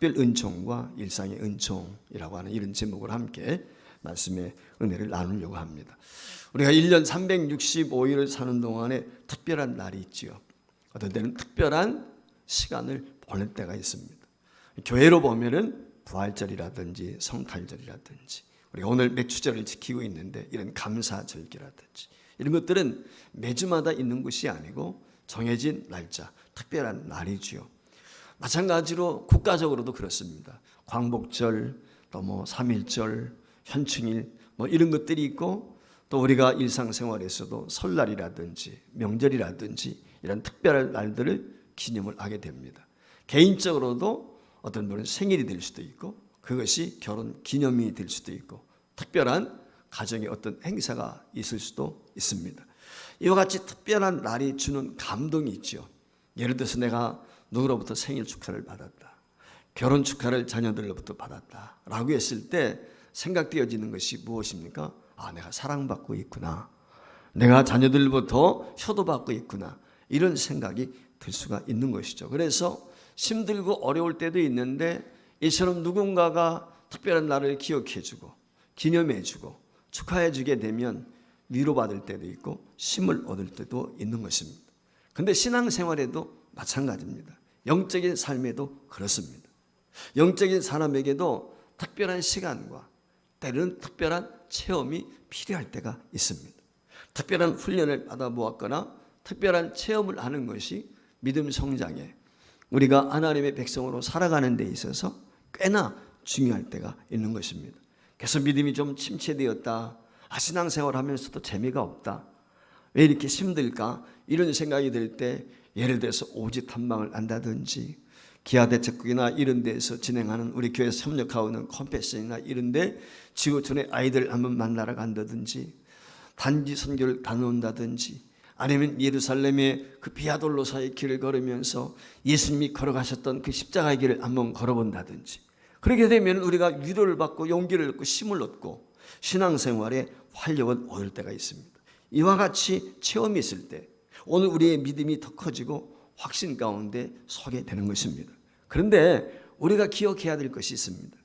특별 은총과 일상의 은총이라고 하는 이런 제목을 함께 말씀의 은혜를 나누려고 합니다. 우리가 1년 365일을 사는 동안에 특별한 날이 있지요. 어떤 때는 특별한 시간을 보낼 때가 있습니다. 교회로 보면은 부활절이라든지 성탄절이라든지 우리가 오늘 맥주절을 지키고 있는데 이런 감사절기라든지 이런 것들은 매주마다 있는 것이 아니고 정해진 날짜, 특별한 날이지요. 마찬가지로 국가적으로도 그렇습니다. 광복절, 또 3.1절, 현충일 이런 것들이 있고 또 우리가 일상생활에서도 설날이라든지 명절이라든지 이런 특별한 날들을 기념을 하게 됩니다. 개인적으로도 어떤 분은 생일이 될 수도 있고 그것이 결혼 기념일이 될 수도 있고 특별한 가정의 어떤 행사가 있을 수도 있습니다. 이와 같이 특별한 날이 주는 감동이 있죠. 예를 들어서 내가 누구로부터 생일 축하를 받았다, 결혼 축하를 자녀들로부터 받았다 라고 했을 때 생각되어지는 것이 무엇입니까? 내가 사랑받고 있구나, 내가 자녀들부터 효도받고 있구나, 이런 생각이 들 수가 있는 것이죠. 그래서 힘들고 어려울 때도 있는데 이처럼 누군가가 특별한 날을 기억해주고 기념해주고 축하해주게 되면 위로받을 때도 있고 힘을 얻을 때도 있는 것입니다. 그런데 신앙생활에도 마찬가지입니다. 영적인 삶에도 그렇습니다. 영적인 사람에게도 특별한 시간과 때로는 특별한 체험이 필요할 때가 있습니다. 특별한 훈련을 받아보았거나 특별한 체험을 하는 것이 믿음 성장에 우리가 하나님의 백성으로 살아가는 데 있어서 꽤나 중요할 때가 있는 것입니다. 그래서 믿음이 좀 침체되었다, 신앙생활 하면서도 재미가 없다, 왜 이렇게 힘들까, 이런 생각이 들 때 예를 들어서 오직 탐방을 한다든지 기아대책국이나 이런 데서 진행하는 우리 교회에서 협력하고 있는 컴패션이나 이런 데 지구촌의 아이들 한번 만나러 간다든지 단지 선교를 다녀온다든지 아니면 예루살렘의 그 비아돌로사의 길을 걸으면서 예수님이 걸어가셨던 그 십자가의 길을 한번 걸어본다든지, 그렇게 되면 우리가 위로를 받고 용기를 얻고 힘을 얻고 신앙생활에 활력을 얻을 때가 있습니다. 이와 같이 체험이 있을 때 오늘 우리의 믿음이 더 커지고 확신 가운데 서게 되는 것입니다. 그런데 우리가 기억해야 될 것이 있습니다.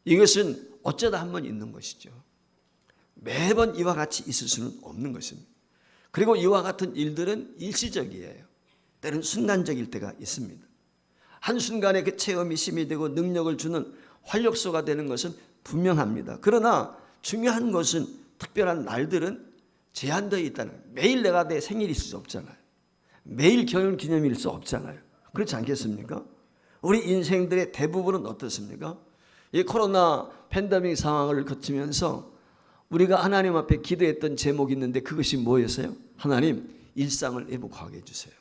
이것은 어쩌다 한 번 있는 것이죠. 매번 이와 같이 있을 수는 없는 것입니다. 그리고 이와 같은 일들은 일시적이에요. 때로는 순간적일 때가 있습니다. 한순간에 그 체험이 힘이 되고 능력을 주는 활력소가 되는 것은 분명합니다. 그러나 중요한 것은 특별한 날들은 제한되어 있다는 거예요. 매일 내가 내 생일일 수 없잖아요. 매일 결혼 기념일일 수 없잖아요. 그렇지 않겠습니까? 우리 인생들의 대부분은 어떻습니까? 이 코로나 팬데믹 상황을 거치면서 우리가 하나님 앞에 기도했던 제목이 있는데 그것이 뭐였어요? 하나님, 일상을 회복하게 해주세요.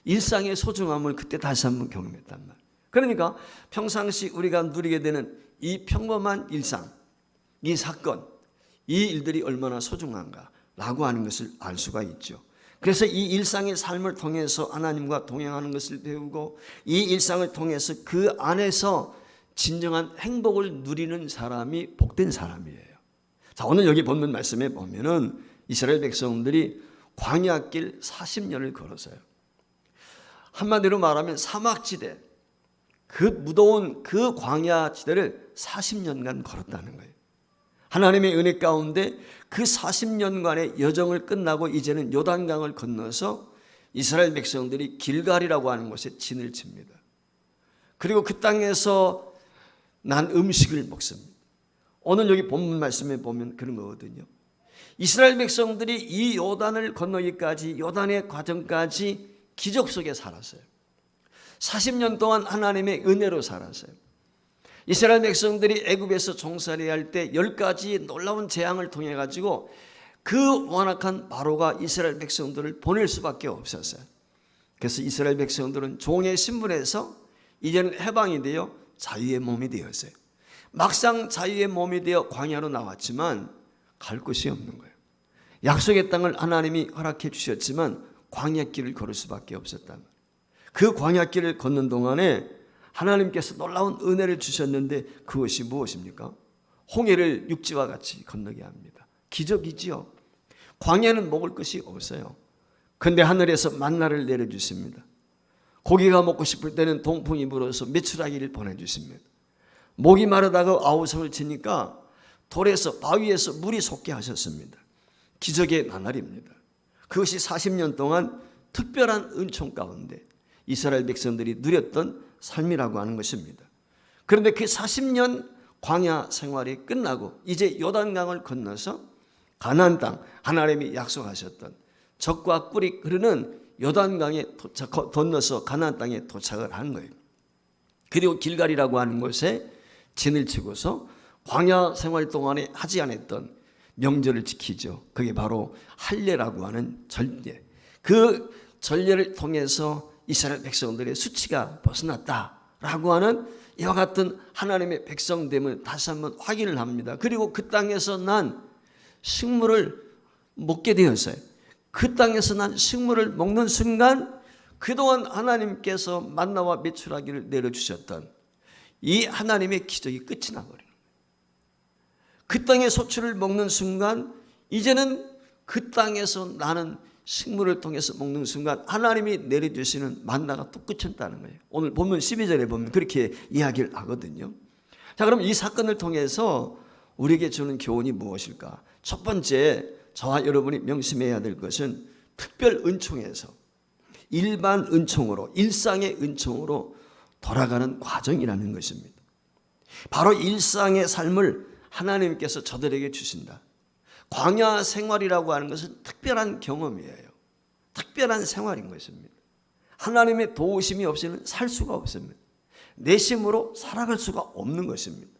일상의 소중함을 그때 다시 한번 경험했단 말이에요. 그러니까 평상시 우리가 누리게 되는 이 평범한 일상, 이 사건, 이 일들이 얼마나 소중한가라고 하는 것을 알 수가 있죠. 그래서 이 일상의 삶을 통해서 하나님과 동행하는 것을 배우고 이 일상을 통해서 그 안에서 진정한 행복을 누리는 사람이 복된 사람이에요. 자, 오늘 여기 본문 말씀에 보면은 이스라엘 백성들이 광야길 40년을 걸었어요. 한마디로 말하면 사막지대, 그 무더운 그 광야지대를 40년간 걸었다는 거예요. 하나님의 은혜 가운데 그 40년간의 여정을 끝나고 이제는 요단강을 건너서 이스라엘 백성들이 길갈이라고 하는 곳에 진을 칩니다. 그리고 그 땅에서 난 음식을 먹습니다. 오늘 여기 본문 말씀에 보면 그런 거거든요. 이스라엘 백성들이 이 요단을 건너기까지, 요단의 과정까지 기적 속에 살았어요. 40년 동안 하나님의 은혜로 살았어요. 이스라엘 백성들이 애굽에서 종살이 할 때 10가지 놀라운 재앙을 통해 가지고 그 완악한 바로가 이스라엘 백성들을 보낼 수밖에 없었어요. 그래서 이스라엘 백성들은 종의 신분에서 이제는 해방이 되어 자유의 몸이 되었어요. 막상 자유의 몸이 되어 광야로 나왔지만 갈 곳이 없는 거예요. 약속의 땅을 하나님이 허락해 주셨지만 광야길을 걸을 수밖에 없었단 말이에요. 그 광야길을 걷는 동안에 하나님께서 놀라운 은혜를 주셨는데 그것이 무엇입니까? 홍해를 육지와 같이 건너게 합니다. 기적이지요. 광야는 먹을 것이 없어요. 그런데 하늘에서 만나를 내려주십니다. 고기가 먹고 싶을 때는 동풍이 불어서 메추라기를 보내주십니다. 목이 마르다가 아우성을 치니까 돌에서 바위에서 물이 솟게 하셨습니다. 기적의 나날입니다. 그것이 40년 동안 특별한 은총 가운데 이스라엘 백성들이 누렸던 삶이라고 하는 것입니다. 그런데 그 40년 광야 생활이 끝나고 이제 요단강을 건너서 가나안 땅, 하나님이 약속하셨던 젖과 꿀이 흐르는 요단강에 건너서 가나안 땅에 도착을 한 거예요. 그리고 길갈이라고 하는 곳에 진을 치고서 광야 생활 동안에 하지 않았던 명절을 지키죠. 그게 바로 할례라고 하는 전례. 그 전례를 통해서 이스라엘 백성들의 수치가 벗어났다라고 하는 이와 같은 하나님의 백성됨을 다시 한번 확인을 합니다. 그리고 그 땅에서 난 식물을 먹게 되었어요. 그 땅에서 난 식물을 먹는 순간 그동안 하나님께서 만나와 메추라기를 내려주셨던 이 하나님의 기적이 끝이 나버리는 거예요. 그 땅의 소출을 먹는 순간 이제는 그 땅에서 나는 식물을 통해서 먹는 순간 하나님이 내려주시는 만나가 또 끝났다는 거예요. 오늘 본문 12절에 보면 그렇게 이야기를 하거든요. 자, 그럼 이 사건을 통해서 우리에게 주는 교훈이 무엇일까? 첫 번째, 저와 여러분이 명심해야 될 것은 특별 은총에서 일반 은총으로, 일상의 은총으로 돌아가는 과정이라는 것입니다. 바로 일상의 삶을 하나님께서 저들에게 주신다. 광야 생활이라고 하는 것은 특별한 경험이에요. 특별한 생활인 것입니다. 하나님의 도우심이 없이는 살 수가 없습니다. 내 힘으로 살아갈 수가 없는 것입니다.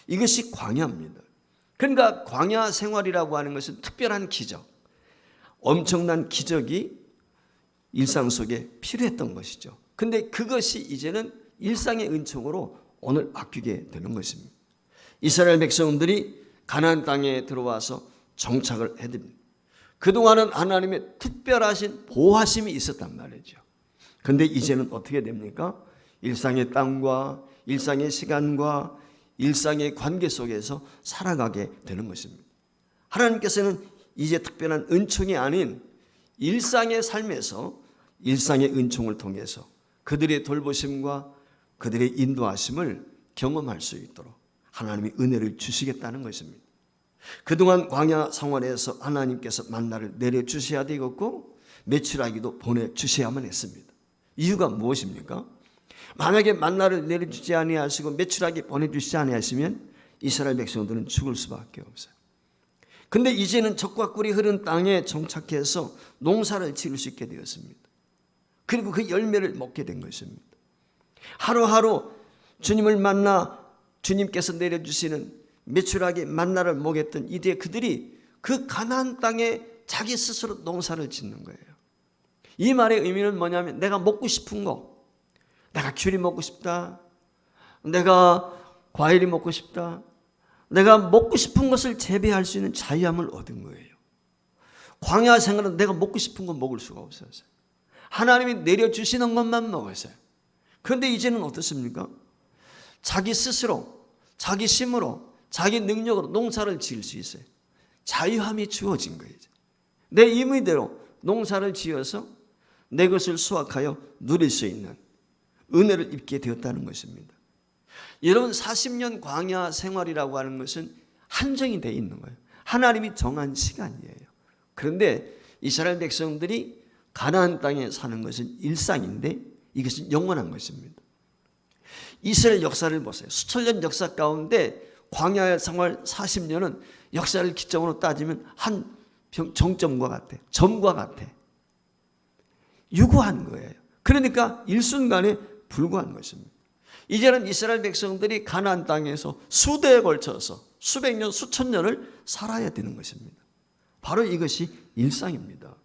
이것이 광야입니다. 그러니까 광야 생활이라고 하는 것은 특별한 기적, 엄청난 기적이 일상 속에 필요했던 것이죠. 그런데 그것이 이제는 일상의 은총으로 오늘 바뀌게 되는 것입니다. 이스라엘 백성들이 가나안 땅에 들어와서 정착을 해야 됩니다. 그동안은 하나님의 특별하신 보호하심이 있었단 말이죠. 그런데 이제는 어떻게 됩니까? 일상의 땅과 일상의 시간과 일상의 관계 속에서 살아가게 되는 것입니다. 하나님께서는 이제 특별한 은총이 아닌 일상의 삶에서 일상의 은총을 통해서 그들의 돌보심과 그들의 인도하심을 경험할 수 있도록 하나님이 은혜를 주시겠다는 것입니다. 그동안 광야 생활에서 하나님께서 만나를 내려주셔야 되겠고 메추라기도 보내주셔야만 했습니다. 이유가 무엇입니까? 만약에 만나를 내려주지 아니하시고 메추라기 보내주시지 아니하시면 이스라엘 백성들은 죽을 수밖에 없어요. 그런데 이제는 젖과 꿀이 흐른 땅에 정착해서 농사를 지을 수 있게 되었습니다. 그리고 그 열매를 먹게 된 것입니다. 하루하루 주님을 만나 주님께서 내려주시는 메추라기 만나를 먹였던 이때 그들이 그 가나안 땅에 자기 스스로 농사를 짓는 거예요. 이 말의 의미는 뭐냐면 내가 먹고 싶은 거, 내가 귤이 먹고 싶다, 내가 과일이 먹고 싶다, 내가 먹고 싶은 것을 재배할 수 있는 자유함을 얻은 거예요. 광야 생활은 내가 먹고 싶은 건 먹을 수가 없었어요. 하나님이 내려주시는 것만 먹었어요. 그런데 이제는 어떻습니까? 자기 스스로, 자기 힘으로, 자기 능력으로 농사를 지을 수 있어요. 자유함이 주어진 거예요. 내 임의대로 농사를 지어서 내 것을 수확하여 누릴 수 있는 은혜를 입게 되었다는 것입니다. 여러분, 40년 광야 생활이라고 하는 것은 한정이 되어 있는 거예요. 하나님이 정한 시간이에요. 그런데 이스라엘 백성들이 가나안 땅에 사는 것은 일상인데 이것은 영원한 것입니다. 이스라엘 역사를 보세요. 수천 년 역사 가운데 광야 생활 40년은 역사를 기점으로 따지면 한 정점과 같아. 점과 같아. 유구한 거예요. 그러니까 일순간에 불과한 것입니다. 이제는 이스라엘 백성들이 가나안 땅에서 수대에 걸쳐서 수백 년, 수천 년을 살아야 되는 것입니다. 바로 이것이 일상입니다.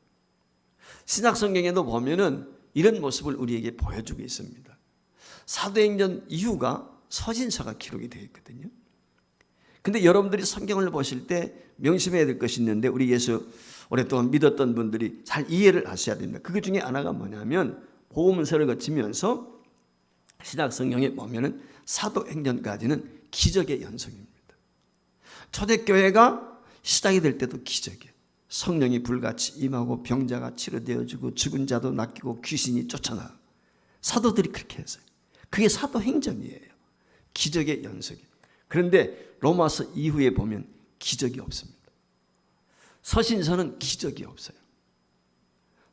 신약 성경에도 보면은 이런 모습을 우리에게 보여주고 있습니다. 사도행전 이후가 서신서가 기록이 되어 있거든요. 근데 여러분들이 성경을 보실 때 명심해야 될 것이 있는데 우리 예수 오랫동안 믿었던 분들이 잘 이해를 하셔야 됩니다. 그 중에 하나가 뭐냐면 복음서를 거치면서 신약 성경에 보면은 사도행전까지는 기적의 연속입니다. 초대교회가 시작이 될 때도 기적이에요. 성령이 불같이 임하고 병자가 치료되어지고 죽은 자도 낚이고 귀신이 쫓아나. 사도들이 그렇게 했어요. 그게 사도행전이에요. 기적의 연속이. 그런데 로마서 이후에 보면 기적이 없습니다. 서신서는 기적이 없어요.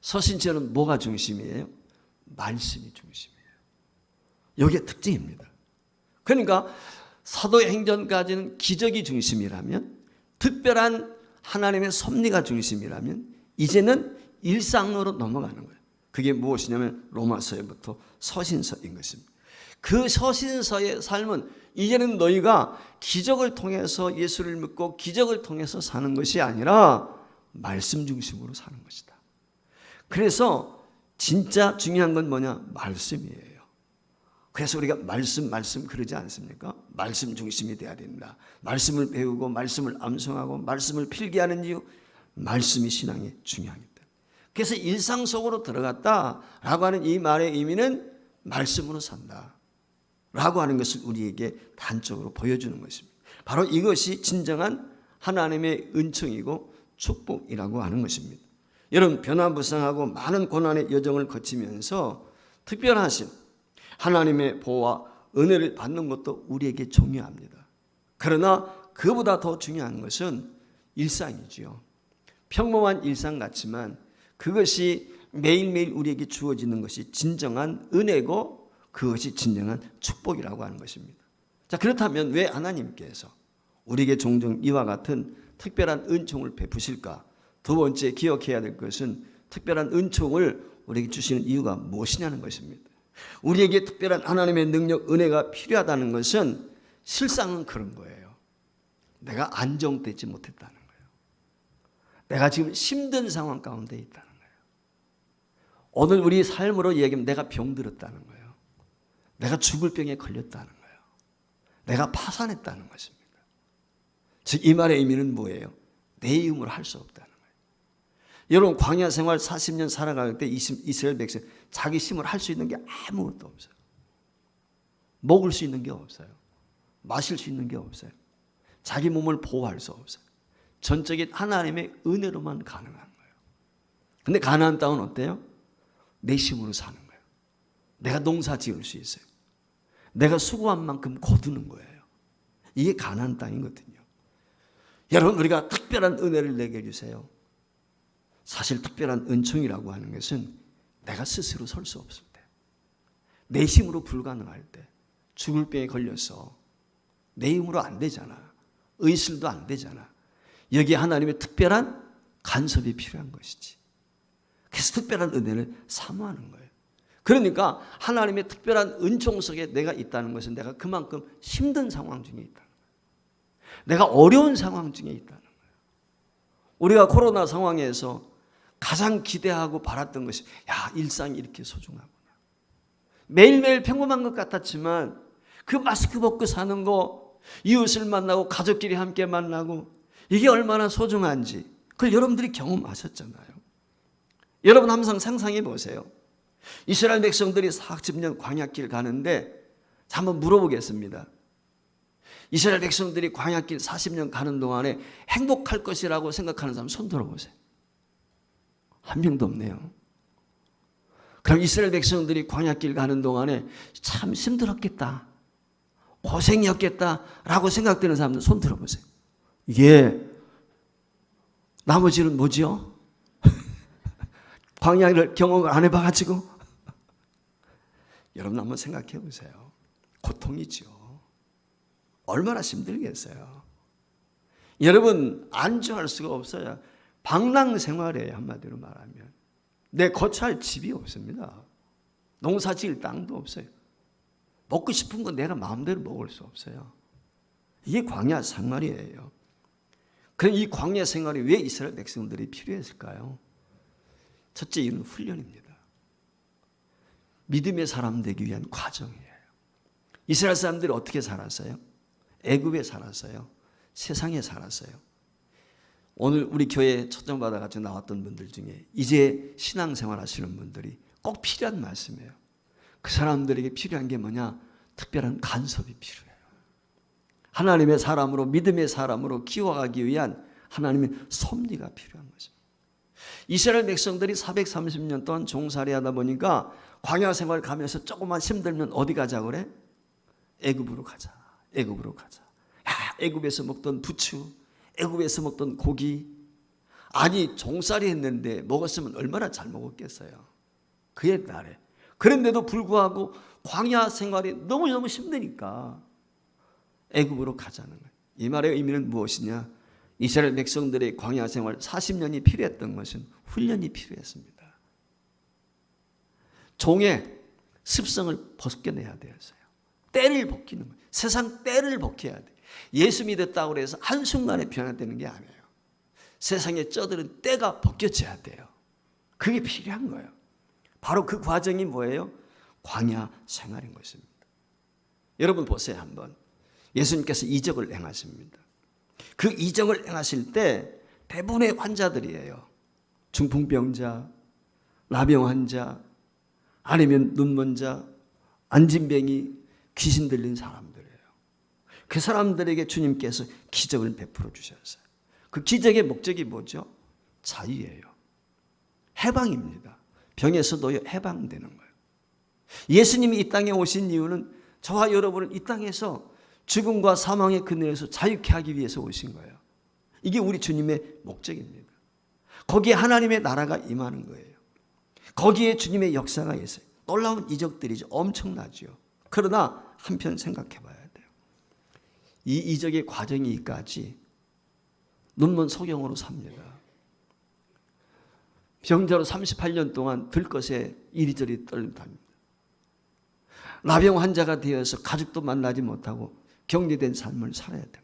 서신서는 뭐가 중심이에요? 말씀이 중심이에요. 이게 특징입니다. 그러니까 사도행전까지는 기적이 중심이라면, 특별한 하나님의 섭리가 중심이라면, 이제는 일상으로 넘어가는 거예요. 그게 무엇이냐면 로마서에부터 서신서인 것입니다. 그 서신서의 삶은 이제는 너희가 기적을 통해서 예수를 믿고 기적을 통해서 사는 것이 아니라 말씀 중심으로 사는 것이다. 그래서 진짜 중요한 건 뭐냐? 말씀이에요. 그래서 우리가 말씀 그러지 않습니까? 말씀 중심이 돼야 된다. 말씀을 배우고 말씀을 암송하고 말씀을 필기하는 이유, 말씀이 신앙에 중요합니다. 그래서 일상 속으로 들어갔다라고 하는 이 말의 의미는 말씀으로 산다 라고 하는 것을 우리에게 단적으로 보여주는 것입니다. 바로 이것이 진정한 하나님의 은총이고 축복이라고 하는 것입니다. 여러분, 변화무쌍하고 많은 고난의 여정을 거치면서 특별하신 하나님의 보호와 은혜를 받는 것도 우리에게 중요합니다. 그러나 그보다 더 중요한 것은 일상이지요. 평범한 일상 같지만 그것이 매일매일 우리에게 주어지는 것이 진정한 은혜고 그것이 진정한 축복이라고 하는 것입니다. 자, 그렇다면 왜 하나님께서 우리에게 종종 이와 같은 특별한 은총을 베푸실까? 두 번째 기억해야 될 것은 특별한 은총을 우리에게 주시는 이유가 무엇이냐는 것입니다. 우리에게 특별한 하나님의 능력, 은혜가 필요하다는 것은 실상은 그런 거예요. 내가 안정되지 못했다는 거예요. 내가 지금 힘든 상황 가운데 있다는 거예요. 오늘 우리 삶으로 얘기하면 내가 병들었다는 거예요. 내가 죽을 병에 걸렸다는 거예요. 내가 파산했다는 것입니다. 즉 이 말의 의미는 뭐예요? 내 힘으로 할 수 없다는 거예요. 여러분, 광야 생활 40년 살아갈 때 이스라엘 백성 자기 힘으로 할 수 있는 게 아무것도 없어요. 먹을 수 있는 게 없어요. 마실 수 있는 게 없어요. 자기 몸을 보호할 수 없어요. 전적인 하나님의 은혜로만 가능한 거예요. 근데 가나안 땅은 어때요? 내 힘으로 사는 거예요. 내가 농사 지을 수 있어요. 내가 수고한 만큼 거두는 거예요. 이게 가나안 땅이거든요. 여러분, 우리가 특별한 은혜를 내게 해주세요. 사실 특별한 은총이라고 하는 것은 내가 스스로 설 수 없을 때, 내 힘으로 불가능할 때, 죽을 병에 걸려서 내 힘으로 안 되잖아. 의술도 안 되잖아. 여기에 하나님의 특별한 간섭이 필요한 것이지. 그래서 특별한 은혜를 사모하는 거예요. 그러니까 하나님의 특별한 은총 속에 내가 있다는 것은 내가 그만큼 힘든 상황 중에 있다는 거예요. 내가 어려운 상황 중에 있다는 거예요. 우리가 코로나 상황에서 가장 기대하고 바랐던 것이, 야, 일상이 이렇게 소중하구나. 매일매일 평범한 것 같았지만 그 마스크 벗고 사는 거, 이웃을 만나고 가족끼리 함께 만나고, 이게 얼마나 소중한지 그걸 여러분들이 경험하셨잖아요. 여러분 항상 상상해 보세요. 이스라엘 백성들이 40년 광야길 가는데, 한번 물어보겠습니다. 이스라엘 백성들이 광야길 40년 가는 동안에 행복할 것이라고 생각하는 사람 손 들어보세요. 한 명도 없네요. 그럼 이스라엘 백성들이 광야길 가는 동안에 참 힘들었겠다, 고생이었겠다라고 생각되는 사람들 손 들어보세요. 예. 나머지는 뭐지요? 광야를 경험을 안 해봐가지고. 여러분 한번 생각해 보세요. 고통이죠. 얼마나 힘들겠어요. 여러분 안주할 수가 없어요. 방랑 생활이에요. 한마디로 말하면. 내 거처할 집이 없습니다. 농사 지을 땅도 없어요. 먹고 싶은 건 내가 마음대로 먹을 수 없어요. 이게 광야 생활이에요. 그럼 이 광야 생활이 왜 이스라엘 백성들이 필요했을까요? 첫째 이유는 훈련입니다. 믿음의 사람 되기 위한 과정이에요. 이스라엘 사람들이 어떻게 살았어요? 애굽에 살았어요. 세상에 살았어요. 오늘 우리 교회에 초청받아 가지고 나왔던 분들 중에 이제 신앙생활 하시는 분들이 꼭 필요한 말씀이에요. 그 사람들에게 필요한 게 뭐냐? 특별한 간섭이 필요해요. 하나님의 사람으로, 믿음의 사람으로 키워가기 위한 하나님의 섭리가 필요한 거죠. 이스라엘 백성들이 430년 동안 종살이 하다 보니까 광야 생활 가면서 조금만 힘들면 어디 가자 그래? 애굽으로 가자. 애굽으로 가자. 야, 애굽에서 먹던 부추, 애굽에서 먹던 고기, 아니 종살이 했는데 먹었으면 얼마나 잘 먹었겠어요. 그 옛날에. 그런데도 불구하고 광야 생활이 너무너무 힘드니까 애굽으로 가자는 거예요. 이 말의 의미는 무엇이냐? 이스라엘 백성들의 광야 생활 40년이 필요했던 것은 훈련이 필요했습니다. 종의 습성을 벗겨내야 되었어요. 때를 벗기는 거예요. 세상 때를 벗겨야 돼요. 예수 믿었다고 해서 한순간에 변화되는 게 아니에요. 세상에 쩌들은 때가 벗겨져야 돼요. 그게 필요한 거예요. 바로 그 과정이 뭐예요? 광야 생활인 것입니다. 여러분 보세요 한번. 예수님께서 이적을 행하십니다. 그 이적을 행하실 때 대부분의 환자들이에요. 중풍병자, 나병 환자, 아니면 눈먼 자, 안진뱅이, 귀신 들린 사람들이에요. 그 사람들에게 주님께서 기적을 베풀어 주셨어요. 그 기적의 목적이 뭐죠? 자유예요. 해방입니다. 병에서도 해방되는 거예요. 예수님이 이 땅에 오신 이유는 저와 여러분을 이 땅에서 죽음과 사망의 그늘에서 자유케 하기 위해서 오신 거예요. 이게 우리 주님의 목적입니다. 거기에 하나님의 나라가 임하는 거예요. 거기에 주님의 역사가 있어요. 놀라운 이적들이죠. 엄청나죠. 그러나 한편 생각해 봐야 돼요. 이 이적의 과정이까지 눈먼 소경으로 삽니다. 병자로 38년 동안 들것에 이리저리 떨립니다. 나병 환자가 되어서 가족도 만나지 못하고 격리된 삶을 살아야 됩니다.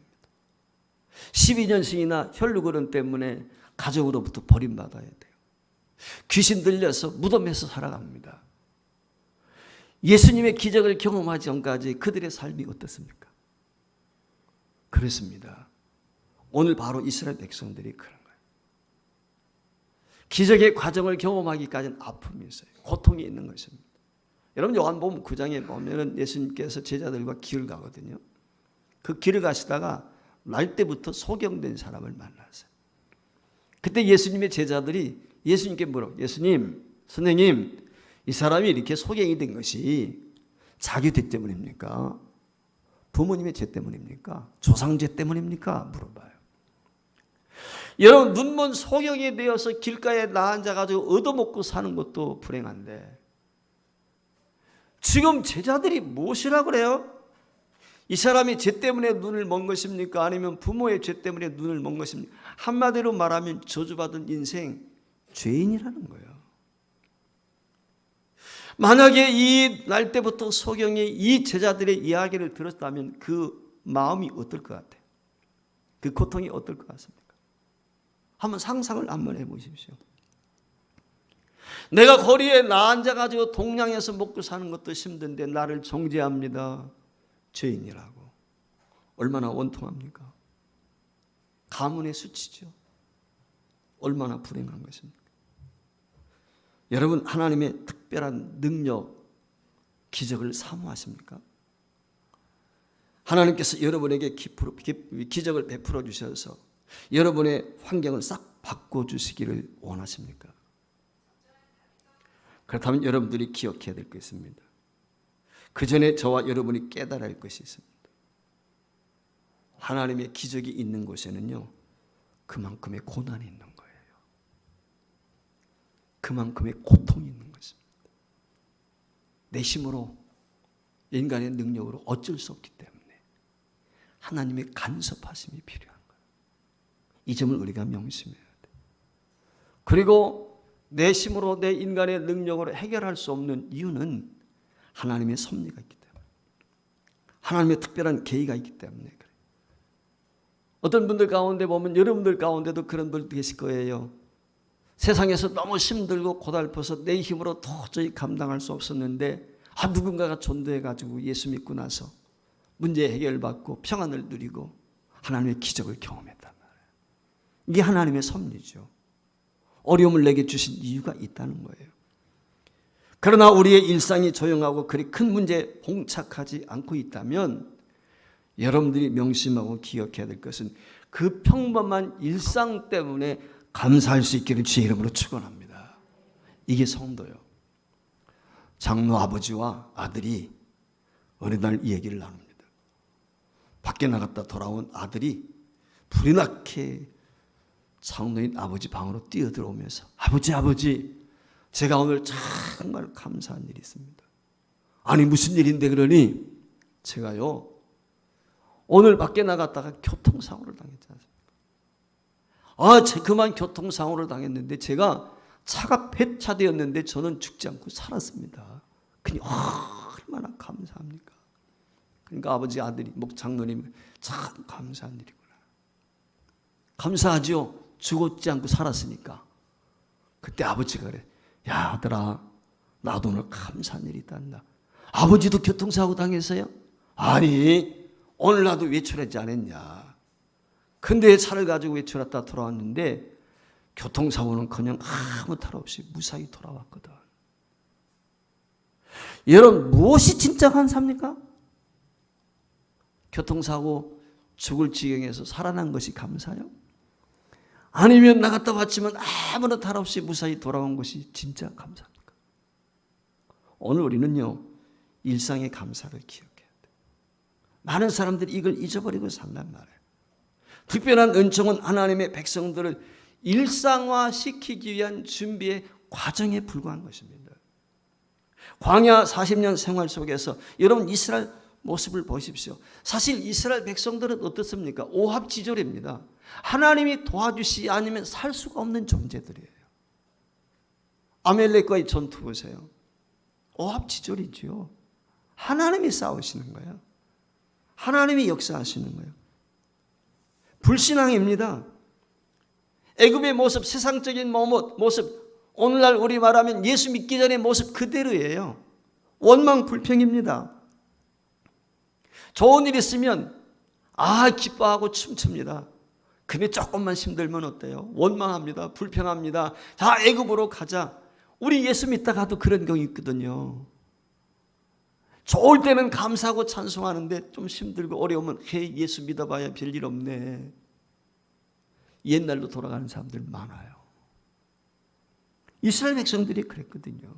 12년씩이나 혈루그런 때문에 가족으로부터 버림받아야 돼요. 귀신 들려서 무덤에서 살아갑니다. 예수님의 기적을 경험하기 전까지 그들의 삶이 어떻습니까? 그렇습니다. 오늘 바로 이스라엘 백성들이 그런 거예요. 기적의 과정을 경험하기까지는 아픔이 있어요. 고통이 있는 것입니다. 여러분 요한복음 9장에 보면 예수님께서 제자들과 길을 가거든요. 그 길을 가시다가 날 때부터 소경된 사람을 만났어요. 그때 예수님의 제자들이 예수님께 물어, 예수님, 선생님, 이 사람이 이렇게 소경이 된 것이 자기 죄 때문입니까? 부모님의 죄 때문입니까? 조상죄 때문입니까? 물어봐요. 여러분 눈먼 소경이 되어서 길가에 나앉아가지고 얻어먹고 사는 것도 불행한데 지금 제자들이 무엇이라고 그래요? 이 사람이 죄 때문에 눈을 먼 것입니까? 아니면 부모의 죄 때문에 눈을 먼 것입니까? 한마디로 말하면 저주받은 인생 죄인이라는 거예요. 만약에 이 날 때부터 소경이 이 제자들의 이야기를 들었다면 그 마음이 어떨 것 같아요? 그 고통이 어떨 것 같습니까? 한번 상상을 한번 해보십시오. 내가 거리에 나앉아가지고 동냥에서 먹고 사는 것도 힘든데 나를 정죄합니다. 죄인이라고. 얼마나 원통합니까? 가문의 수치죠. 얼마나 불행한 것입니까? 여러분 하나님의 특별한 능력, 기적을 사모하십니까? 하나님께서 여러분에게 기적을 베풀어 주셔서 여러분의 환경을 싹 바꿔주시기를 원하십니까? 그렇다면 여러분들이 기억해야 될 것이 있습니다. 그 전에 저와 여러분이 깨달아야 할 것이 있습니다. 하나님의 기적이 있는 곳에는요, 그만큼의 고난이 있는 거예요. 그만큼의 고통이 있는 것입니다. 내 힘으로, 인간의 능력으로 어쩔 수 없기 때문에 하나님의 간섭하심이 필요한 거예요. 이 점을 우리가 명심해야 돼요. 그리고 내 힘으로, 내 인간의 능력으로 해결할 수 없는 이유는 하나님의 섭리가 있기 때문에, 하나님의 특별한 계획이 있기 때문에 그래요. 어떤 분들 가운데 보면 여러분들 가운데도 그런 분들 계실 거예요. 세상에서 너무 힘들고 고달퍼서 내 힘으로 도저히 감당할 수 없었는데 누군가가 전도해가지고 예수 믿고 나서 문제 해결받고 평안을 누리고 하나님의 기적을 경험했단 말이에요. 이게 하나님의 섭리죠. 어려움을 내게 주신 이유가 있다는 거예요. 그러나 우리의 일상이 조용하고 그리 큰 문제에 봉착하지 않고 있다면 여러분들이 명심하고 기억해야 될 것은 그 평범한 일상 때문에 감사할 수 있기를 주의 이름으로 축원합니다. 이게 성도요. 장로 아버지와 아들이 어느 날 이 얘기를 나눕니다. 밖에 나갔다 돌아온 아들이 불이 나게 장로인 아버지 방으로 뛰어들어오면서 아버지 제가 오늘 정말 감사한 일이 있습니다. 아니 무슨 일인데 그러니 제가요 오늘 밖에 나갔다가 교통사고를 당했지 않습니까? 그만 교통사고를 당했는데 제가 차가 폐차되었는데 저는 죽지 않고 살았습니다. 그니 얼마나 감사합니까? 그러니까 아버지 아들이 장로님 참 감사한 일이구나. 감사하죠. 죽지 않고 살았으니까. 그때 아버지가 그래. 야 아들아 나도 오늘 감사한 일이 있단다. 아버지도 교통사고 당했어요? 아니 오늘 나도 외출했지 않았냐. 근데 차를 가지고 외출했다 돌아왔는데 교통사고는커녕 아무 탈 없이 무사히 돌아왔거든. 여러분 무엇이 진짜 감사합니까? 교통사고 죽을 지경에서 살아난 것이 감사요? 아니면 나갔다 왔지만 아무런 탈 없이 무사히 돌아온 것이 진짜 감사합니까? 오늘 우리는요 일상의 감사를 기억해야 돼요. 많은 사람들이 이걸 잊어버리고 산단 말이에요. 특별한 은총은 하나님의 백성들을 일상화시키기 위한 준비의 과정에 불과한 것입니다. 광야 40년 생활 속에서 여러분 이스라엘 모습을 보십시오. 사실 이스라엘 백성들은 어떻습니까? 오합지졸입니다. 하나님이 도와주시지 않으면 살 수가 없는 존재들이에요. 아멜렉과의 전투 보세요. 오합지졸이죠. 하나님이 싸우시는 거예요. 하나님이 역사하시는 거예요. 불신앙입니다. 애굽의 모습, 세상적인 모습, 오늘날 우리 말하면 예수 믿기 전의 모습 그대로예요. 원망 불평입니다. 좋은 일 있으면 기뻐하고 춤춥니다. 근데 조금만 힘들면 어때요? 원망합니다. 불평합니다. 자 애굽으로 가자. 우리 예수 믿다가도 그런 경우 있거든요. 좋을 때는 감사하고 찬송하는데 좀 힘들고 어려우면 예수 믿어봐야 별일 없네. 옛날로 돌아가는 사람들 많아요. 이스라엘 백성들이 그랬거든요.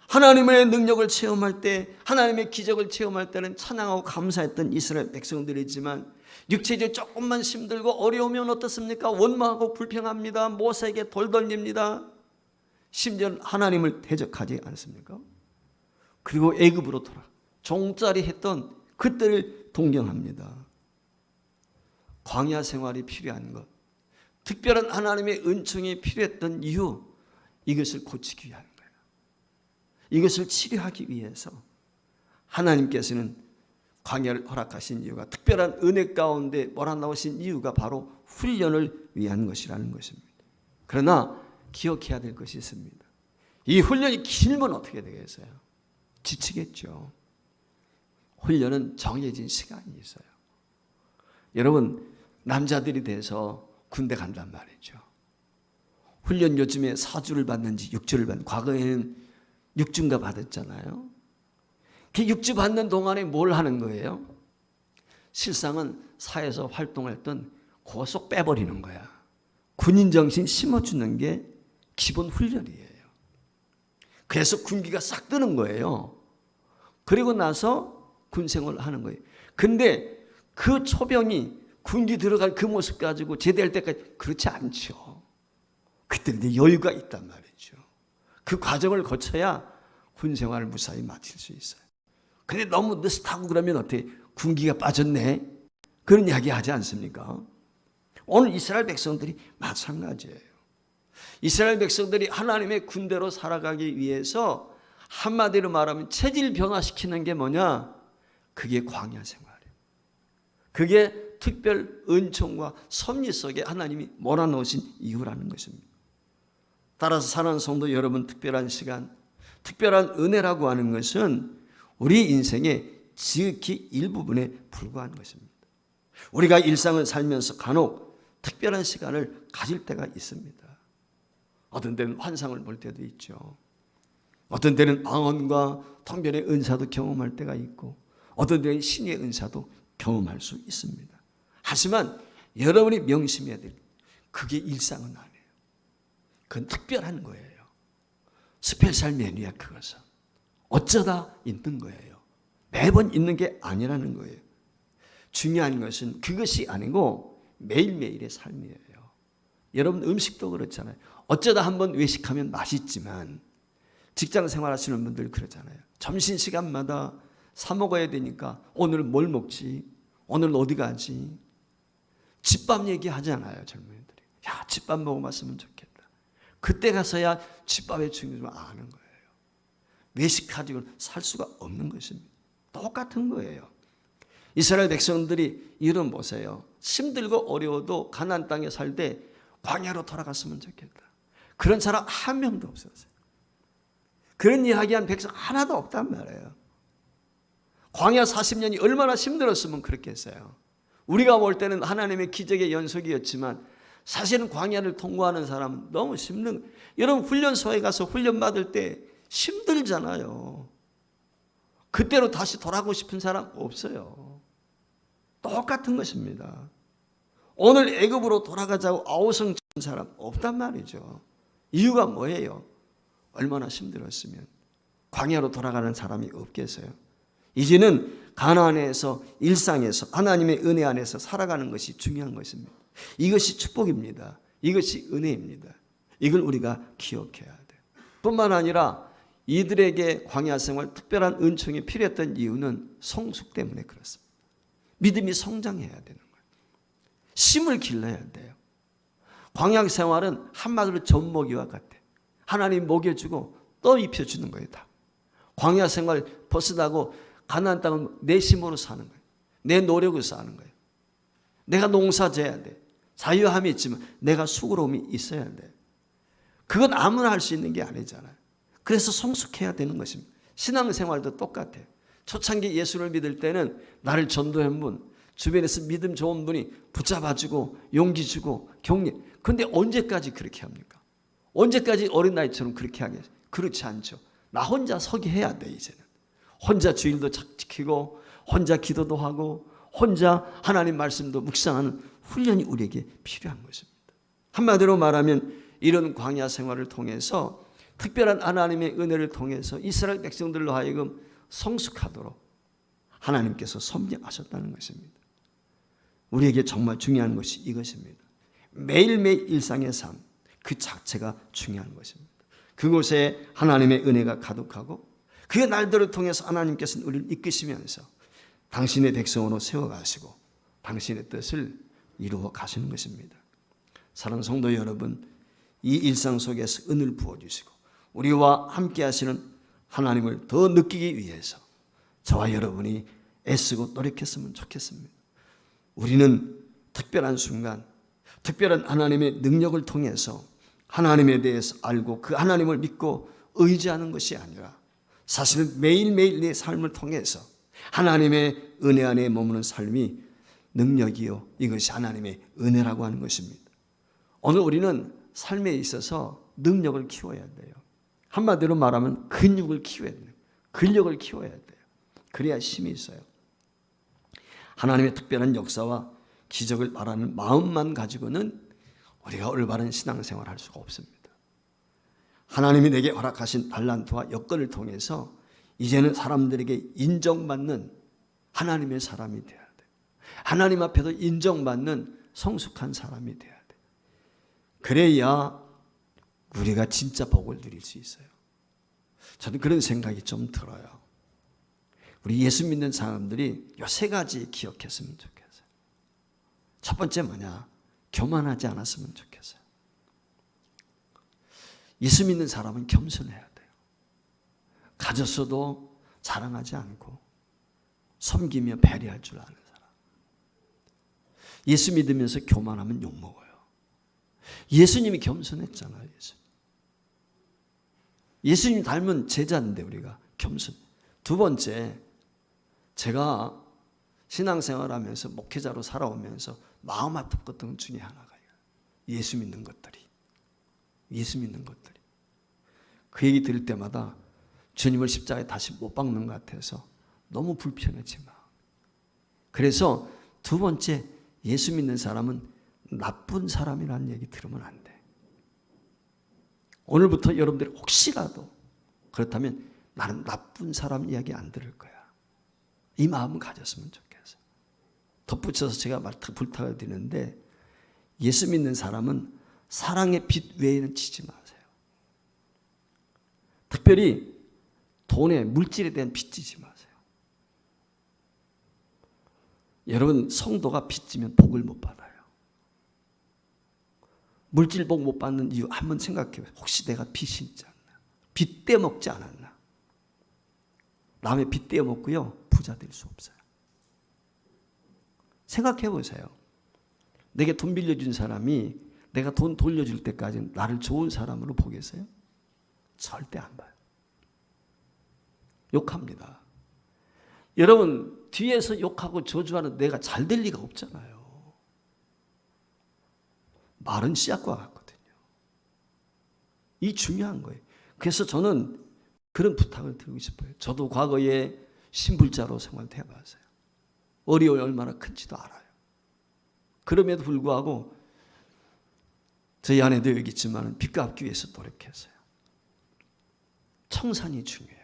하나님의 능력을 체험할 때, 하나님의 기적을 체험할 때는 찬양하고 감사했던 이스라엘 백성들이지만 육체적으로 조금만 힘들고 어려우면 어떻습니까? 원망하고 불평합니다. 모세에게 돌 던집니다. 심지어 하나님을 대적하지 않습니까? 그리고 애굽으로 돌아 종살이 했던 그때를 동경합니다. 광야 생활이 필요한 것, 특별한 하나님의 은총이 필요했던 이유, 이것을 고치기 위한 거예요. 이것을 치료하기 위해서 하나님께서는 광야를 허락하신 이유가, 특별한 은혜 가운데 몰아넣으신 이유가 바로 훈련을 위한 것이라는 것입니다. 그러나 기억해야 될 것이 있습니다. 이 훈련이 길면 어떻게 되겠어요? 지치겠죠. 훈련은 정해진 시간이 있어요. 여러분 남자들이 돼서 군대 간단 말이죠. 훈련 요즘에 4주를 받는지 6주를 받는, 과거에는 6주인가 받았잖아요. 그 6주 받는 동안에 뭘 하는 거예요? 실상은 사회에서 활동했던 그거 쏙 빼버리는 거야. 군인 정신 심어주는 게 기본 훈련이에요. 그래서 군기가 싹 드는 거예요. 그리고 나서 군생활을 하는 거예요. 근데 그 초병이 군기 들어갈 그 모습 가지고 제대할 때까지 그렇지 않죠. 그때는 여유가 있단 말이죠. 그 과정을 거쳐야 군생활을 무사히 마칠 수 있어요. 근데 너무 느슨하고 그러면 어떻게, 군기가 빠졌네, 그런 이야기 하지 않습니까? 오늘 이스라엘 백성들이 마찬가지예요. 이스라엘 백성들이 하나님의 군대로 살아가기 위해서 한마디로 말하면 체질 변화시키는 게 뭐냐? 그게 광야 생활이에요. 그게 특별 은총과 섭리 속에 하나님이 몰아넣으신 이유라는 것입니다. 따라서 사랑하는 성도 여러분, 특별한 시간, 특별한 은혜라고 하는 것은 우리 인생의 지극히 일부분에 불과한 것입니다. 우리가 일상을 살면서 간혹 특별한 시간을 가질 때가 있습니다. 어떤 때는 환상을 볼 때도 있죠. 어떤 때는 방언과 통변의 은사도 경험할 때가 있고, 어떤 때는 신의 은사도 경험할 수 있습니다. 하지만 여러분이 명심해야 될, 그게 일상은 아니에요. 그건 특별한 거예요. 스페셜 메뉴야 그것은. 어쩌다 있는 거예요. 매번 있는 게 아니라는 거예요. 중요한 것은 그것이 아니고 매일매일의 삶이에요. 여러분 음식도 그렇잖아요. 어쩌다 한번 외식하면 맛있지만 직장 생활하시는 분들 그러잖아요. 점심시간마다 사 먹어야 되니까 오늘 뭘 먹지? 오늘 어디 가지? 집밥 얘기하잖아요. 젊은이들이. 야, 집밥 먹어봤으면 좋겠다. 그때 가서야 집밥의 중요성을 아는 거예요. 외식 가지고는 살 수가 없는 것입니다. 똑같은 거예요. 이스라엘 백성들이 이런 보세요. 힘들고 어려워도 가나안 땅에 살 때 광야로 돌아갔으면 좋겠다. 그런 사람 한 명도 없었어요. 그런 이야기한 백성 하나도 없단 말이에요. 광야 40년이 얼마나 힘들었으면 그렇게 했어요. 우리가 볼 때는 하나님의 기적의 연속이었지만 사실은 광야를 통과하는 사람은 너무 힘든. 여러분 훈련소에 가서 훈련 받을 때 힘들잖아요. 그때로 다시 돌아가고 싶은 사람 없어요. 똑같은 것입니다. 오늘 애굽으로 돌아가자고 아우성 친 사람 없단 말이죠. 이유가 뭐예요? 얼마나 힘들었으면 광야로 돌아가는 사람이 없겠어요. 이제는 가나안에서 일상에서 하나님의 은혜 안에서 살아가는 것이 중요한 것입니다. 이것이 축복입니다. 이것이 은혜입니다. 이걸 우리가 기억해야 돼요. 뿐만 아니라 이들에게 광야 생활 특별한 은총이 필요했던 이유는 성숙 때문에 그렇습니다. 믿음이 성장해야 되는 거예요. 심을 길러야 돼요. 광야 생활은 한마디로 젖먹이와 같아. 하나님 먹여주고 또 입혀주는 거예요. 다. 광야 생활 벗어나고 가나안 땅은 내 힘으로 사는 거예요. 내 노력을 사는 거예요. 내가 농사 져야 돼. 자유함이 있지만 내가 수고로움이 있어야 돼. 그건 아무나 할 수 있는 게 아니잖아요. 그래서 성숙해야 되는 것입니다. 신앙생활도 똑같아요. 초창기 예수를 믿을 때는 나를 전도한 분, 주변에서 믿음 좋은 분이 붙잡아주고 용기 주고 격려. 그런데 언제까지 그렇게 합니까? 언제까지 어린아이처럼 그렇게 하겠어요? 그렇지 않죠. 나 혼자 서기 해야 돼 이제는. 혼자 주일도 지키고 혼자 기도도 하고 혼자 하나님 말씀도 묵상하는 훈련이 우리에게 필요한 것입니다. 한마디로 말하면 이런 광야 생활을 통해서 특별한 하나님의 은혜를 통해서 이스라엘 백성들로 하여금 성숙하도록 하나님께서 섭리하셨다는 것입니다. 우리에게 정말 중요한 것이 이것입니다. 매일매일 일상의 삶, 그 자체가 중요한 것입니다. 그곳에 하나님의 은혜가 가득하고 그 날들을 통해서 하나님께서는 우리를 이끄시면서 당신의 백성으로 세워가시고 당신의 뜻을 이루어 가시는 것입니다. 사랑하는 성도 여러분, 이 일상 속에서 은을 부어주시고 우리와 함께 하시는 하나님을 더 느끼기 위해서 저와 여러분이 애쓰고 노력했으면 좋겠습니다. 우리는 특별한 순간, 특별한 하나님의 능력을 통해서 하나님에 대해서 알고 그 하나님을 믿고 의지하는 것이 아니라 사실은 매일매일 내 삶을 통해서 하나님의 은혜 안에 머무는 삶이 능력이요, 이것이 하나님의 은혜라고 하는 것입니다. 오늘 우리는 삶에 있어서 능력을 키워야 돼요. 한마디로 말하면 근육을 키워야 돼요. 근력을 키워야 돼요. 그래야 힘이 있어요. 하나님의 특별한 역사와 기적을 바라는 마음만 가지고는 우리가 올바른 신앙생활을 할 수가 없습니다. 하나님이 내게 허락하신 달란트와 여건을 통해서 이제는 사람들에게 인정받는 하나님의 사람이 되어야 돼요. 하나님 앞에서 인정받는 성숙한 사람이 되어야 돼요. 그래야 우리가 진짜 복을 누릴 수 있어요. 저는 그런 생각이 좀 들어요. 우리 예수 믿는 사람들이 이 세 가지 기억했으면 좋겠어요. 첫 번째 뭐냐? 교만하지 않았으면 좋겠어요. 예수 믿는 사람은 겸손해야 돼요. 가졌어도 자랑하지 않고 섬기며 배려할 줄 아는 사람. 예수 믿으면서 교만하면 욕먹어요. 예수님이 겸손했잖아요. 예수님 닮은 제자인데 우리가 겸손. 두 번째, 제가 신앙생활하면서 목회자로 살아오면서 마음 아팠던 것 중에 하나가 예수 믿는 것들이. 예수 믿는 것들이. 그 얘기 들을 때마다 주님을 십자가에 다시 못 박는 것 같아서 너무 불편했지만. 그래서 두 번째, 예수 믿는 사람은 나쁜 사람이라는 얘기 들으면 안 돼. 오늘부터 여러분들이 혹시라도 그렇다면 나는 나쁜 사람 이야기 안 들을 거야. 이 마음을 가졌으면 좋겠어요. 덧붙여서 제가 부탁을 드리는데 예수 믿는 사람은 사랑의 빛 외에는 치지 마세요. 특별히 돈에 물질에 대한 빚지지 마세요. 여러분 성도가 빚지면 복을 못 받아요. 물질 복 못 받는 이유 한번 생각해봐요. 혹시 내가 빚이 있지 않나? 빚 떼먹지 않았나? 남의 빚 떼먹고요 부자 될 수 없어요. 생각해 보세요. 내게 돈 빌려준 사람이 내가 돈 돌려줄 때까지 나를 좋은 사람으로 보겠어요? 절대 안 봐요. 욕합니다. 여러분 뒤에서 욕하고 저주하는 내가 잘 될 리가 없잖아요. 말은 씨앗과 같거든요. 이 중요한 거예요. 그래서 저는 그런 부탁을 드리고 싶어요. 저도 과거에 신불자로 생활을 해봤어요. 어려움이 얼마나 큰지도 알아요. 그럼에도 불구하고 저희 아내도 여기 있지만 빚 갚기 위해서 노력했어요. 청산이 중요해요.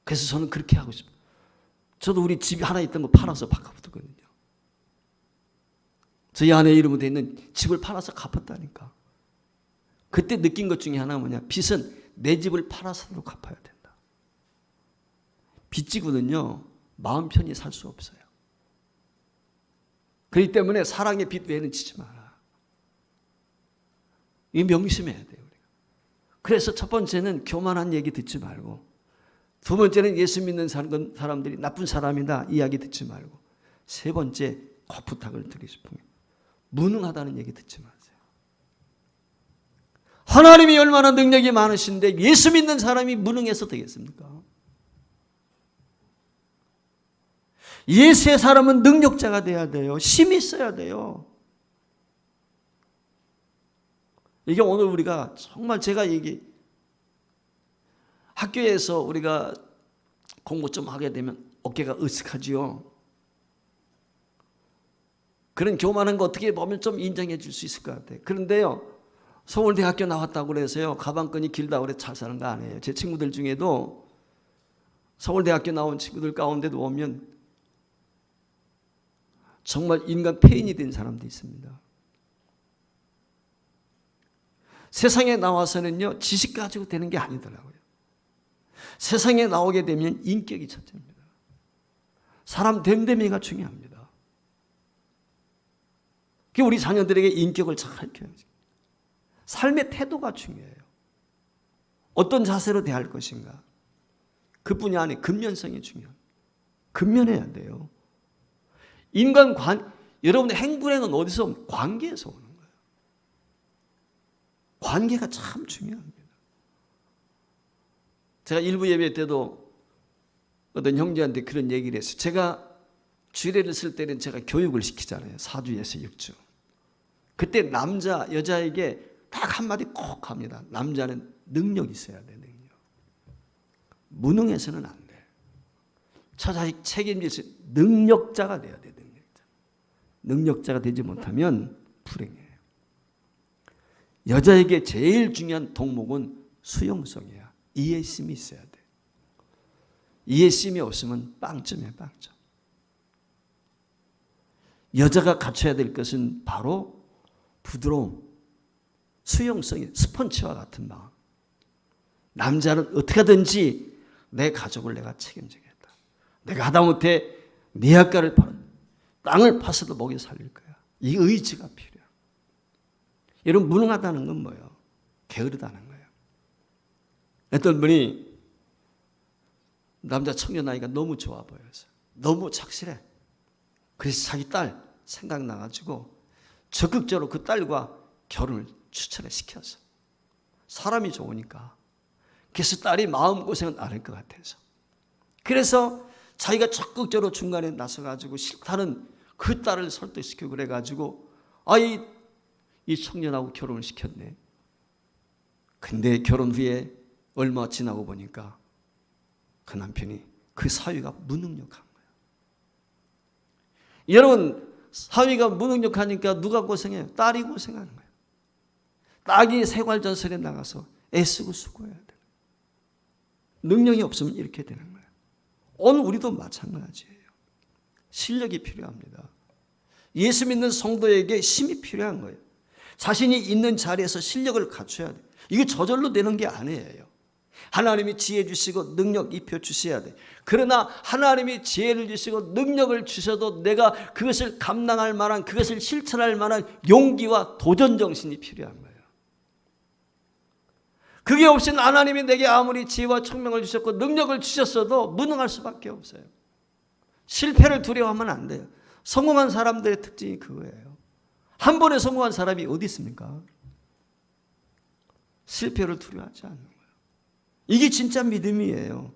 그래서 저는 그렇게 하고 싶어요. 저도 우리 집이 하나 있던 거 팔아서 바꿔봤거든요. 저희 아내 이름으로 되어 있는 집을 팔아서 갚았다니까. 그때 느낀 것 중에 하나가 뭐냐. 빚은 내 집을 팔아서도 갚아야 된다. 빚지고는요 마음 편히 살 수 없어요. 그렇기 때문에 사랑의 빚 외에는 지지 마라. 이게 명심해야 돼요. 우리가. 그래서 첫 번째는 교만한 얘기 듣지 말고, 두 번째는 예수 믿는 사람들이 나쁜 사람이다 이야기 듣지 말고, 세 번째 꼭 부탁을 드리고 싶은 게 무능하다는 얘기 듣지 마세요. 하나님이 얼마나 능력이 많으신데 예수 믿는 사람이 무능해서 되겠습니까? 예수의 사람은 능력자가 돼야 돼요. 힘이 있어야 돼요. 이게 오늘 우리가 정말 제가 학교에서 우리가 공부 좀 하게 되면 어깨가 으쓱하지요. 그런 교만한 거 어떻게 보면 좀 인정해 줄 수 있을 것 같아요. 그런데요, 서울대학교 나왔다고 그래서요, 가방끈이 길다고 그래서 잘 사는 거 아니에요. 제 친구들 중에도 서울대학교 나온 친구들 가운데도 오면 정말 인간 폐인이 된 사람도 있습니다. 세상에 나와서는요, 지식 가지고 되는 게 아니더라고요. 세상에 나오게 되면 인격이 첫째입니다. 사람 됨됨이가 중요합니다. 우리 자녀들에게 인격을 잘 가르쳐야지. 삶의 태도가 중요해요. 어떤 자세로 대할 것인가. 그뿐이 아니라 근면성이 중요합니다. 근면해야 돼요. 여러분의 행불행은 어디서 오면 관계에서 오는 거예요. 관계가 참 중요합니다. 제가 일부 예배 때도 어떤 형제한테 그런 얘기를 했어요. 제가 주례를 쓸 때는 제가 교육을 시키잖아요. 4주에서 6주. 그때 남자, 여자에게 딱 한마디 꼭 합니다. 남자는 능력이 있어야 돼, 능력. 무능해서는 안 돼. 처자식 책임질 수 있는 능력자가 돼야 돼, 능력자. 능력자가 되지 못하면 불행해요. 여자에게 제일 중요한 덕목은 수용성이야. 이해심이 있어야 돼. 이해심이 없으면 빵점이야, 빵점. 여자가 갖춰야 될 것은 바로 부드러움, 수용성이, 스펀지와 같은 마음. 남자는 어떻게 하든지 내 가족을 내가 책임지겠다. 내가 하다못해 네 아까를 팔아 땅을 파서도 먹여 살릴 거야. 이 의지가 필요해요. 여러분, 무능하다는 건 뭐예요? 게으르다는 거예요. 어떤 분이 남자 청년 나이가 너무 좋아 보여서 너무 착실해. 그래서 자기 딸 생각나가지고 적극적으로 그 딸과 결혼을 추천을 시켰어. 사람이 좋으니까. 그래서 딸이 마음고생은 안 할 것 같아서. 그래서 자기가 적극적으로 중간에 나서가지고 싫다는 그 딸을 설득시키고 그래가지고 이 청년하고 결혼을 시켰네. 근데 결혼 후에 얼마 지나고 보니까 그 남편이 그 사위가 무능력한 거예요. 여러분, 사위가 무능력하니까 누가 고생해요? 딸이 고생하는 거예요. 딸이 생활전선에 나가서 애쓰고 수고해야 돼. 능력이 없으면 이렇게 되는 거예요. 오늘 우리도 마찬가지예요. 실력이 필요합니다. 예수 믿는 성도에게 힘이 필요한 거예요. 자신이 있는 자리에서 실력을 갖춰야 돼요. 이게 저절로 되는 게 아니에요. 하나님이 지혜 주시고 능력 입혀 주셔야 돼. 그러나 하나님이 지혜를 주시고 능력을 주셔도 내가 그것을 감당할 만한, 그것을 실천할 만한 용기와 도전 정신이 필요한 거예요. 그게 없이는 하나님이 내게 아무리 지혜와 총명을 주셨고 능력을 주셨어도 무능할 수밖에 없어요. 실패를 두려워하면 안 돼요. 성공한 사람들의 특징이 그거예요. 한 번에 성공한 사람이 어디 있습니까? 실패를 두려워하지 않는 거예요. 이게 진짜 믿음이에요.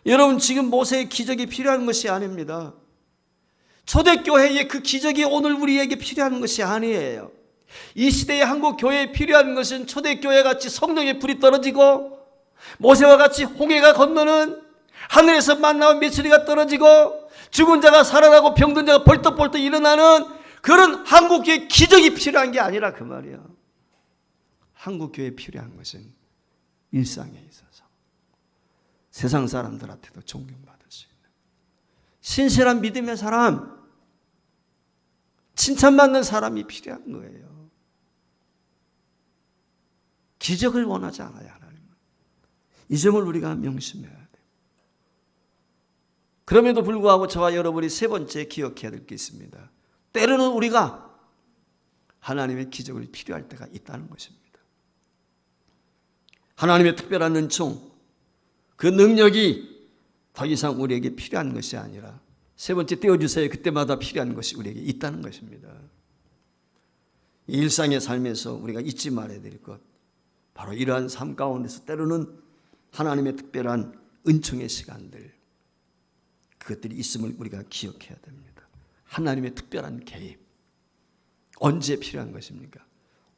여러분, 지금 모세의 기적이 필요한 것이 아닙니다. 초대교회의 그 기적이 오늘 우리에게 필요한 것이 아니에요. 이 시대의 한국 교회에 필요한 것은 초대교회 같이 성령의 불이 떨어지고 모세와 같이 홍해가 건너는, 하늘에서 만나온 메추리가 떨어지고 죽은 자가 살아나고 병든 자가 벌떡벌떡 일어나는 그런 한국교회의 기적이 필요한 게 아니라 그 말이야. 한국교회에 필요한 것은 일상에 있어서 세상 사람들한테도 존경받을 수 있는 신실한 믿음의 사람, 칭찬받는 사람이 필요한 거예요. 기적을 원하지 않아요, 하나님은. 이 점을 우리가 명심해야 돼요. 그럼에도 불구하고 저와 여러분이 세 번째 기억해야 될 게 있습니다. 때로는 우리가 하나님의 기적을 필요할 때가 있다는 것입니다. 하나님의 특별한 은총, 그 능력이 더 이상 우리에게 필요한 것이 아니라 세 번째 떼어주세요. 그때마다 필요한 것이 우리에게 있다는 것입니다. 이 일상의 삶에서 우리가 잊지 말아야 될 것, 바로 이러한 삶 가운데서 때로는 하나님의 특별한 은총의 시간들, 그것들이 있음을 우리가 기억해야 됩니다. 하나님의 특별한 개입, 언제 필요한 것입니까?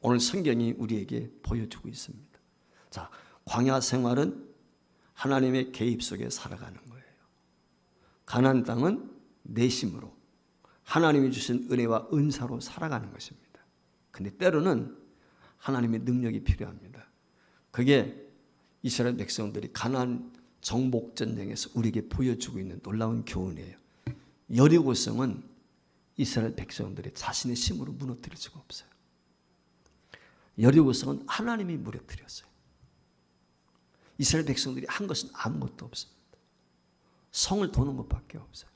오늘 성경이 우리에게 보여주고 있습니다. 자, 광야 생활은 하나님의 개입 속에 살아가는 거예요. 가나안 땅은 내심으로 하나님이 주신 은혜와 은사로 살아가는 것입니다. 근데 때로는 하나님의 능력이 필요합니다. 그게 이스라엘 백성들이 가나안 정복 전쟁에서 우리에게 보여주고 있는 놀라운 교훈이에요. 여리고성은 이스라엘 백성들이 자신의 힘으로 무너뜨릴 수가 없어요. 여리고성은 하나님이 무너뜨렸어요. 이스라엘 백성들이 한 것은 아무것도 없습니다. 성을 도는 것밖에 없어요.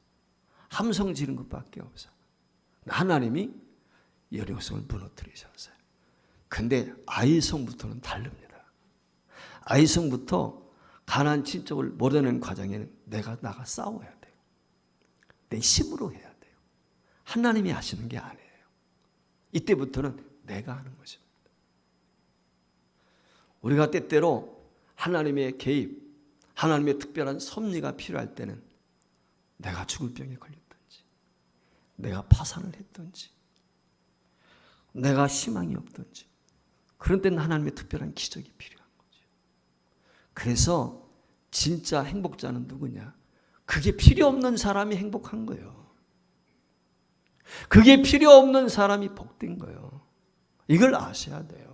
함성 지른 것밖에 없어요. 하나님이 여리고성을 무너뜨리셨어요. 근데 아이성부터는 다릅니다. 아이성부터 가나안 진쪽을 몰아내는 과정에는 내가 나가 싸워야 돼요. 내 힘으로 해야 돼요. 하나님이 하시는 게 아니에요. 이때부터는 내가 하는 것입니다. 우리가 때때로 하나님의 개입, 하나님의 특별한 섭리가 필요할 때는 내가 죽을 병에 걸렸든지, 내가 파산을 했든지, 내가 희망이 없든지, 그런 때는 하나님의 특별한 기적이 필요한 거죠. 그래서 진짜 행복자는 누구냐? 그게 필요 없는 사람이 행복한 거예요. 그게 필요 없는 사람이 복된 거예요. 이걸 아셔야 돼요.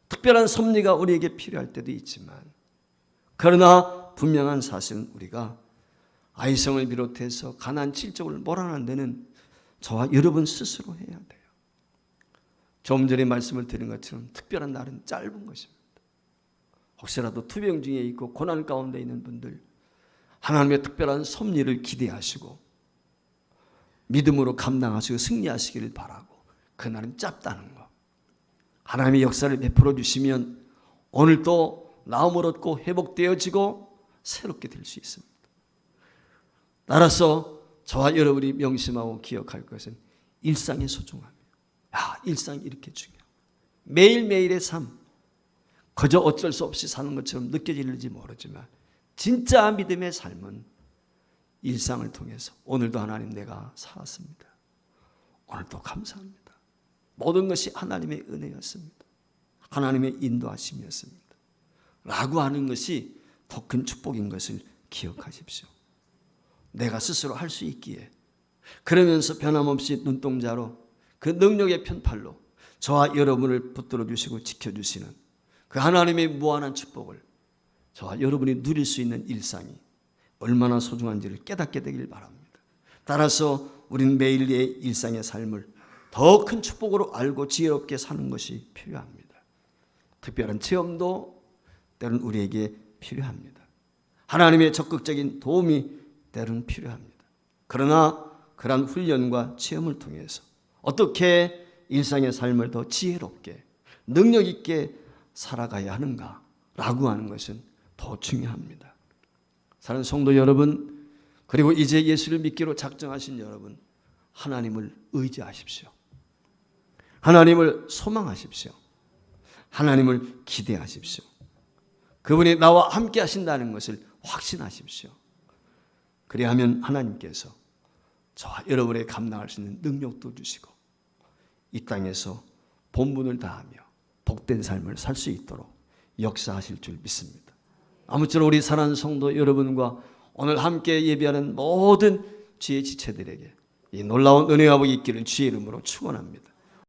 특별한 섭리가 우리에게 필요할 때도 있지만, 그러나 분명한 사실은 우리가 아이성을 비롯해서 가나안 칠족을 몰아내는 데는 저와 여러분 스스로 해야 돼요. 좀 전에 말씀을 드린 것처럼 특별한 날은 짧은 것입니다. 혹시라도 투병 중에 있고 고난 가운데 있는 분들, 하나님의 특별한 섭리를 기대하시고 믿음으로 감당하시고 승리하시기를 바라고, 그날은 짧다는 것. 하나님의 역사를 베풀어 주시면 오늘 또 나음을 얻고 회복되어지고 새롭게 될 수 있습니다. 따라서 저와 여러분이 명심하고 기억할 것은 일상의 소중함이에요. 일상이 이렇게 중요해요. 매일매일의 삶, 그저 어쩔 수 없이 사는 것처럼 느껴질지 모르지만 진짜 믿음의 삶은 일상을 통해서 오늘도 하나님 내가 살았습니다. 오늘도 감사합니다. 모든 것이 하나님의 은혜였습니다. 하나님의 인도하심이었습니다. 라고 하는 것이 더 큰 축복인 것을 기억하십시오. 내가 스스로 할 수 있기에, 그러면서 변함없이 눈동자로 그 능력의 편팔로 저와 여러분을 붙들어 주시고 지켜주시는 그 하나님의 무한한 축복을 저와 여러분이 누릴 수 있는 일상이 얼마나 소중한지를 깨닫게 되길 바랍니다. 따라서 우리는 매일의 일상의 삶을 더 큰 축복으로 알고 지혜롭게 사는 것이 필요합니다. 특별한 체험도 때로는 우리에게 필요합니다. 하나님의 적극적인 도움이 때로는 필요합니다. 그러나 그러한 훈련과 체험을 통해서 어떻게 일상의 삶을 더 지혜롭게 능력 있게 살아가야 하는가라고 하는 것은 더 중요합니다. 사랑하는 성도 여러분, 그리고 이제 예수를 믿기로 작정하신 여러분, 하나님을 의지하십시오. 하나님을 소망하십시오. 하나님을 기대하십시오. 그분이 나와 함께 하신다는 것을 확신하십시오. 그리하면 하나님께서 저와 여러분의 감당할 수 있는 능력도 주시고 이 땅에서 본분을 다하며 복된 삶을 살 수 있도록 역사하실 줄 믿습니다. 아무쪼록 우리 사랑하는 성도 여러분과 오늘 함께 예배하는 모든 주의 지체들에게 이 놀라운 은혜가 있기를 주의 이름으로 축원합니다.